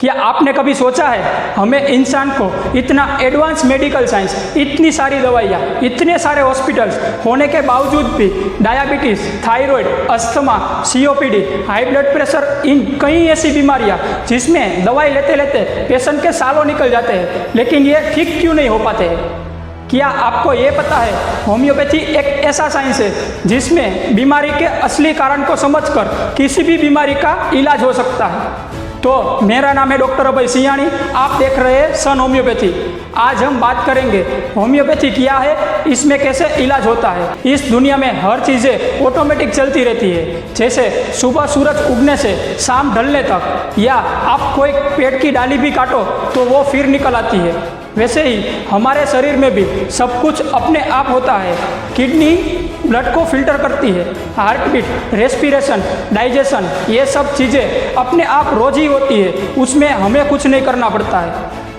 क्या आपने कभी सोचा है हमें इंसान को इतना एडवांस मेडिकल साइंस, इतनी सारी दवाइयाँ, इतने सारे हॉस्पिटल्स होने के बावजूद भी diabetes, thyroid, asthma, COPD, high blood pressure, इन कई ऐसी बीमारियाँ जिसमें दवाई लेते लेते पेशेंट के सालों निकल जाते हैं, लेकिन ये ठीक क्यों नहीं हो पाते हैं? क्या आपको ये पता है होम्योपैथी एक ऐसा साइंस है जिसमें बीमारी के असली कारण को समझकर किसी भी बीमारी का इलाज हो सकता है? तो मेरा नाम है डॉक्टर अभय सियाणी, आप देख रहे हैं सन होम्योपैथी। आज हम बात करेंगे होम्योपैथी क्या है, इसमें कैसे इलाज होता है। इस दुनिया में हर चीज़ें ऑटोमेटिक चलती रहती है, जैसे सुबह सूरज उगने से शाम ढलने तक, या आप कोई पेड़ की डाली भी काटो तो वो फिर निकल आती है। वैसे ही हमारे शरीर में भी सब कुछ अपने आप होता है। किडनी ब्लड को फिल्टर करती है, हार्ट बीट, रेस्पिरेशन, डाइजेशन, ये सब चीज़ें अपने आप रोज ही होती है, उसमें हमें कुछ नहीं करना पड़ता है।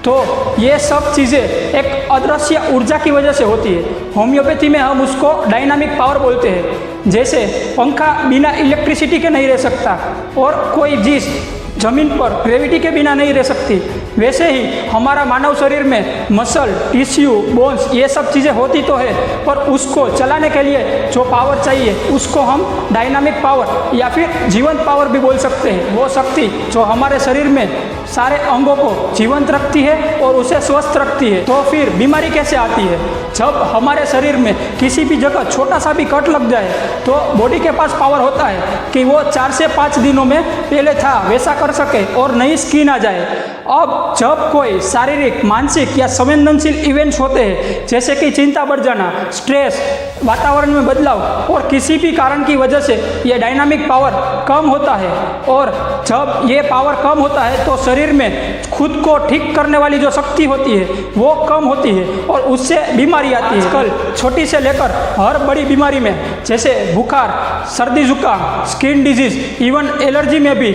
तो ये सब चीज़ें एक अदृश्य ऊर्जा की वजह से होती है। होम्योपैथी में हम उसको डायनामिक पावर बोलते हैं। जैसे पंखा बिना इलेक्ट्रिसिटी के नहीं रह सकता और कोई चीज़ जमीन पर ग्रेविटी के बिना नहीं रह सकती, वैसे ही हमारा मानव शरीर में मसल, टिश्यू, बोन्स, ये सब चीज़ें होती तो है, पर उसको चलाने के लिए जो पावर चाहिए उसको हम डायनामिक पावर या फिर जीवंत पावर भी बोल सकते हैं। वो शक्ति जो हमारे शरीर में सारे अंगों को जीवंत रखती है और उसे स्वस्थ रखती है। तो फिर बीमारी कैसे आती है? जब हमारे शरीर में किसी भी जगह छोटा सा भी कट लग जाए तो बॉडी के पास पावर होता है कि वो 4 से 5 दिनों में पहले था वैसा कर सके और नई स्किन आ जाए। अब जब कोई शारीरिक, मानसिक या संवेदनशील इवेंट्स होते हैं, जैसे कि चिंता बढ़ जाना, स्ट्रेस, वातावरण में बदलाव और किसी भी कारण की वजह से ये डायनामिक पावर कम होता है, और जब ये पावर कम होता है तो शरीर में खुद को ठीक करने वाली जो शक्ति होती है वो कम होती है और उससे बीमारी आती है। आजकल छोटी से लेकर हर बड़ी बीमारी में, जैसे बुखार, सर्दी जुकाम, स्किन डिजीज, इवन एलर्जी में भी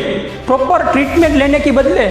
प्रॉपर ट्रीटमेंट लेने के बदले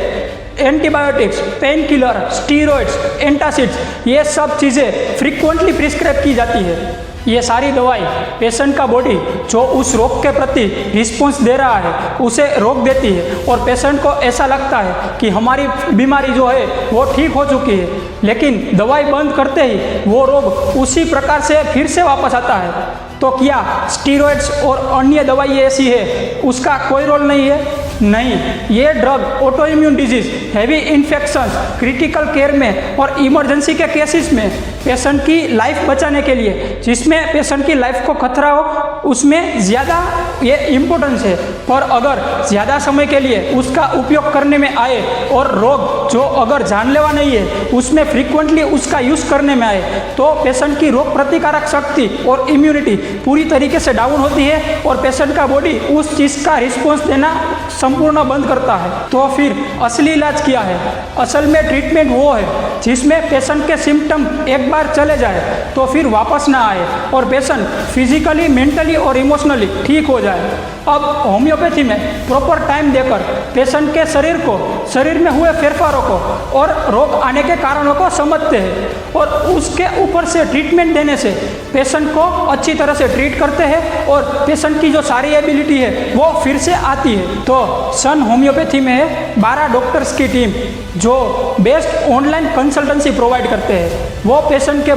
antibiotics, pain killer, steroids, antacids, ये सब चीज़ें फ्रीक्वेंटली प्रिस्क्राइब की जाती है। ये सारी दवाई पेशेंट का बॉडी जो उस रोग के प्रति रिस्पॉन्स दे रहा है उसे रोक देती है, और पेशेंट को ऐसा लगता है कि हमारी बीमारी जो है वो ठीक हो चुकी है, लेकिन दवाई बंद करते ही वो रोग उसी प्रकार से फिर से वापस आता है। तो क्या स्टीरॉइड्स और अन्य दवाई ऐसी है उसका कोई रोल नहीं है? नहीं, ये drug auto immune disease, heavy infection, critical care में और इमरजेंसी के केसेस में पेशेंट की लाइफ बचाने के लिए, जिसमें पेशेंट की लाइफ को खतरा हो, उसमें ज़्यादा ये इम्पोर्टेंस है। पर अगर ज़्यादा समय के लिए उसका उपयोग करने में आए और रोग जो अगर जानलेवा नहीं है उसमें फ्रीक्वेंटली उसका यूज़ करने में आए, तो पेशेंट की रोग प्रतिकारक शक्ति और इम्यूनिटी पूरी तरीके से डाउन होती है और पेशेंट का बॉडी उस चीज़ का रिस्पॉन्स देना संपूर्ण बंद करता है। तो फिर असली इलाज क्या है? असल में ट्रीटमेंट वो है जिसमें पेशेंट के सिम्टम एक बार चले जाए तो फिर वापस ना आए और पेशेंट फिजिकली, मेंटली और इमोशनली ठीक हो जाए। अब होम्योपैथी में प्रॉपर टाइम देकर पेशेंट के शरीर में हुए फेरफारों को और रोग आने के कारणों को समझते हैं, और उसके ऊपर से ट्रीटमेंट देने से पेशेंट को अच्छी तरह से ट्रीट करते हैं और पेशेंट की जो सारी एबिलिटी है वो फिर से आती है। तो सन होम्योपैथी में 12 डॉक्टर्स की टीम जो बेस्ट ऑनलाइन कंसल्टेंसी प्रोवाइड करते हैं। वो पेशेंट के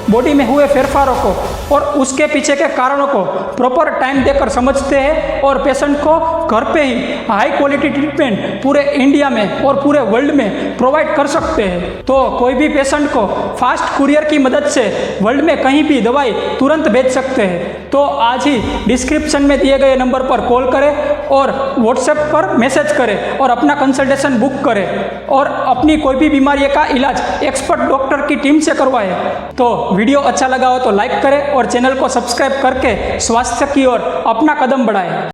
बॉडी में हुए फेरफारों को और उसके पीछे के कारणों को प्रॉपर टाइम देकर समझते हैं और पेशेंट को घर पे ही हाई क्वालिटी ट्रीटमेंट पूरे इंडिया में और पूरे वर्ल्ड में प्रोवाइड कर सकते हैं। तो कोई भी पेशेंट को फास्ट कुरियर की मदद से वर्ल्ड में कहीं भी दवाई तुरंत भेज सकते हैं। तो आज ही डिस्क्रिप्शन में दिए गए नंबर पर कॉल करें और व्हाट्सएप पर मैसेज करें और अपना कंसल्टेशन बुक करें और अपनी कोई भी बीमारी का इलाज एक्सपर्ट डॉक्टर की टीम से करवाएं। तो वीडियो अच्छा लगा हो तो लाइक करें और चैनल को सब्सक्राइब करके स्वास्थ्य की ओर अपना कदम बढ़ाएं।